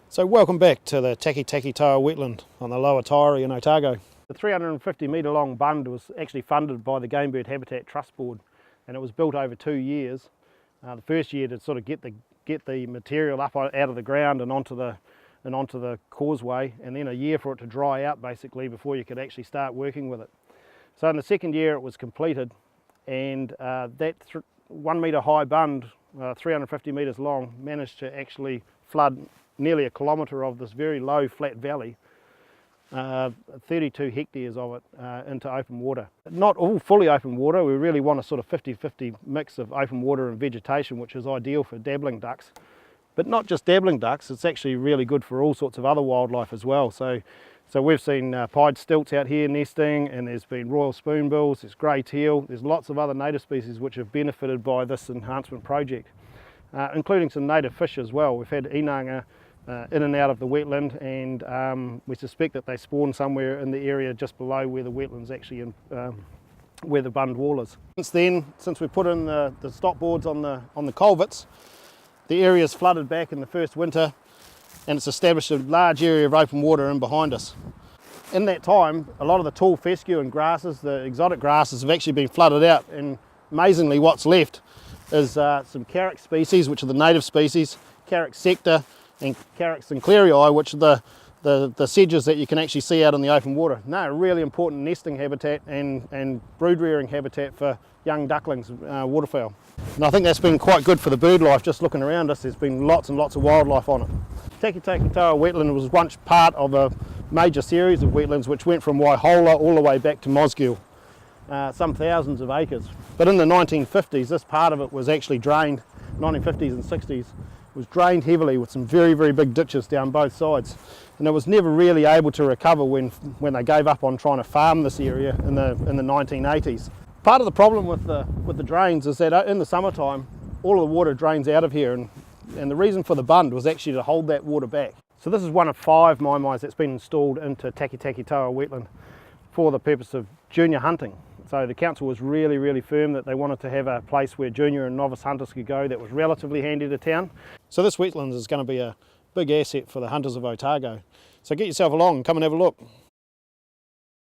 So welcome back to the Takitakitoa Wetland on the lower Taieri in Otago. The 350 metre long bund was actually funded by the Game Bird Habitat Trust Board, and it was built over 2 years. The first year to sort of get the material up out of the ground and onto the causeway, and then a year for it to dry out basically before you could actually start working with it. So in the second year it was completed, and that 1 metre high bund, 350 metres long, managed to actually flood nearly a kilometre of this very low flat valley, 32 hectares of it into open water. Not all fully open water, we really want a sort of 50-50 mix of open water and vegetation, which is ideal for dabbling ducks. But not just dabbling ducks, it's actually really good for all sorts of other wildlife as well. So we've seen pied stilts out here nesting, and there's been royal spoonbills, there's grey teal, there's lots of other native species which have benefited by this enhancement project, including some native fish as well. We've had inanga in and out of the wetland, and we suspect that they spawn somewhere in the area just below where the wetland's actually where the bund wall is. Since then, since we put in the stop boards on the culverts, the area's flooded back in the first winter, and it's established a large area of open water in behind us. In that time, a lot of the tall fescue and grasses, the exotic grasses, have actually been flooded out, and amazingly what's left is some Carex species, which are the native species, Carex sector and Carex sinclairii, which are the sedges that you can actually see out in the open water. And they're a really important nesting habitat and brood rearing habitat for young ducklings, waterfowl. And I think that's been quite good for the bird life. Just looking around us, there's been lots and lots of wildlife on it. Takitakitoa Wetland was once part of a major series of wetlands which went from Waihola all the way back to Mosgiel, some thousands of acres. But in the 1950s, this part of it was actually drained, 1950s and 60s, was drained heavily with some very, very big ditches down both sides. And it was never really able to recover when they gave up on trying to farm this area in the 1980s. Part of the problem with the drains is that in the summertime, all of the water drains out of here, and the reason for the bund was actually to hold that water back. So this is one of 5 mai-mais that's been installed into Takitakitoa Wetland for the purpose of junior hunting. So the council was really, really firm that they wanted to have a place where junior and novice hunters could go that was relatively handy to town. So this wetland is going to be a big asset for the hunters of Otago. So get yourself along and come and have a look.